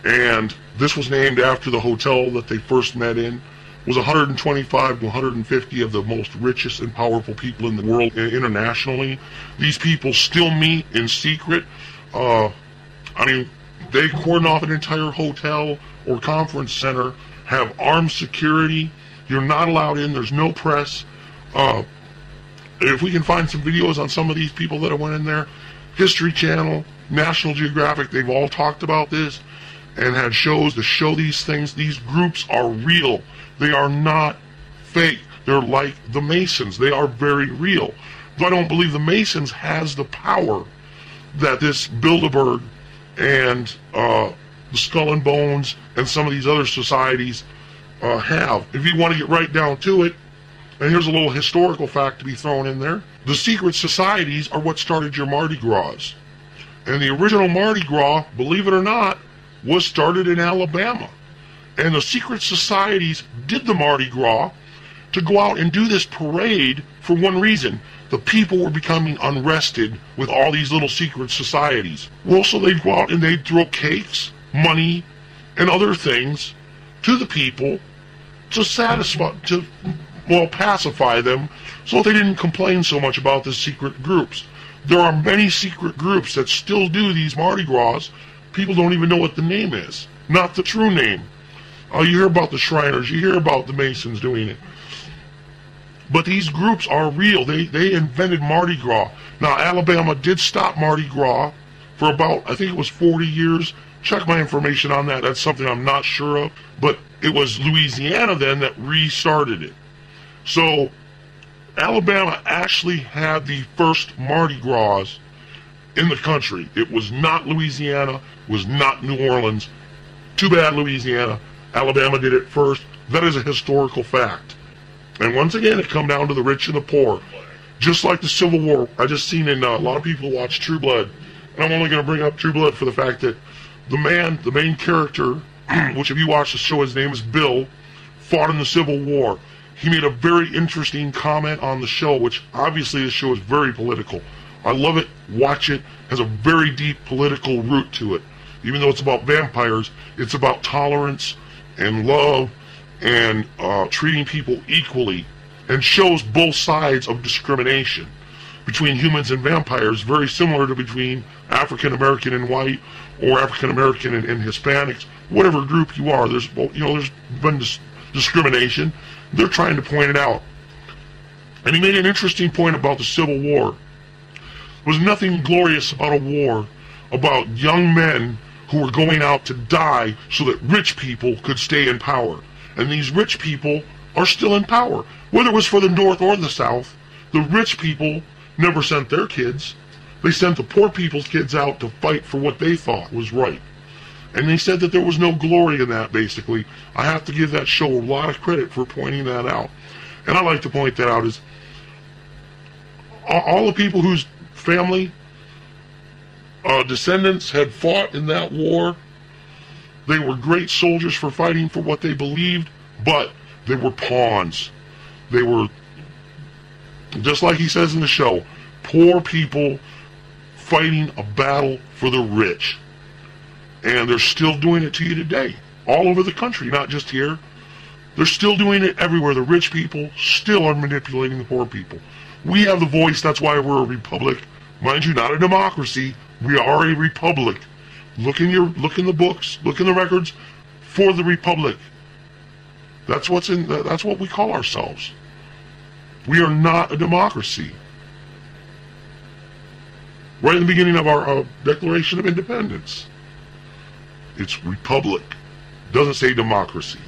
and this was named after the hotel that they first met in. It was 125 to 150 of the most richest and powerful people in the world internationally. These people still meet in secret. They cordon off an entire hotel or conference center, have armed security. You're not allowed in. There's no press. If we can find some videos on some of these people that went in there, History Channel, National Geographic, they've all talked about this and had shows to show these things. These groups are real. They are not fake. They're like the Masons. They are very real. Though I don't believe the Masons has the power that this Bilderberg and the Skull and Bones and some of these other societies have. If you want to get right down to it, and here's a little historical fact to be thrown in there, the secret societies are what started your Mardi Gras. And the original Mardi Gras, believe it or not, was started in Alabama. And the secret societies did the Mardi Gras to go out and do this parade for one reason. The people were becoming unrested with all these little secret societies. Well, so they'd go out and they'd throw cakes, money, and other things to the people to pacify them so they didn't complain so much about the secret groups. There are many secret groups that still do these Mardi Gras. People don't even know what the name is. Not the true name. You hear about the Shriners, you hear about the Masons doing it. But these groups are real. They invented Mardi Gras. Now, Alabama did stop Mardi Gras for about, I think it was 40 years. Check my information on that. That's something I'm not sure of. But it was Louisiana then that restarted it. So, Alabama actually had the first Mardi Gras in the country. It was not Louisiana. It was not New Orleans. Too bad, Louisiana. Alabama did it first. That is a historical fact. And once again, it come down to the rich and the poor. Just like the Civil War. I just seen in a lot of people watch True Blood. And I'm only going to bring up True Blood for the fact that the main character, which if you watch the show, his name is Bill, fought in the Civil War. He made a very interesting comment on the show, which obviously the show is very political. I love it, watch it, has a very deep political root to it. Even though it's about vampires, it's about tolerance and love and treating people equally, and shows both sides of discrimination between humans and vampires, very similar to between African American and white, or African American and Hispanics, whatever group you are. There's been discrimination. They're trying to point it out. And he made an interesting point about the Civil War. There was nothing glorious about a war about young men who were going out to die so that rich people could stay in power. And these rich people are still in power. Whether it was for the North or the South, the rich people never sent their kids. They sent the poor people's kids out to fight for what they thought was right. And they said that there was no glory in that, basically. I have to give that show a lot of credit for pointing that out. And I like to point that out is all the people whose family descendants had fought in that war, they were great soldiers for fighting for what they believed, but they were pawns. They were, just like he says in the show, poor people fighting a battle for the rich. And they're still doing it to you today, all over the country, not just here. They're still doing it everywhere. The rich people still are manipulating the poor people. We have the voice, that's why we're a republic. Mind you, not a democracy. We are a republic. Look in the books, look in the records for the republic. That's what we call ourselves. We are not a democracy. Right in the beginning of our Declaration of Independence, it's republic. It doesn't say democracy.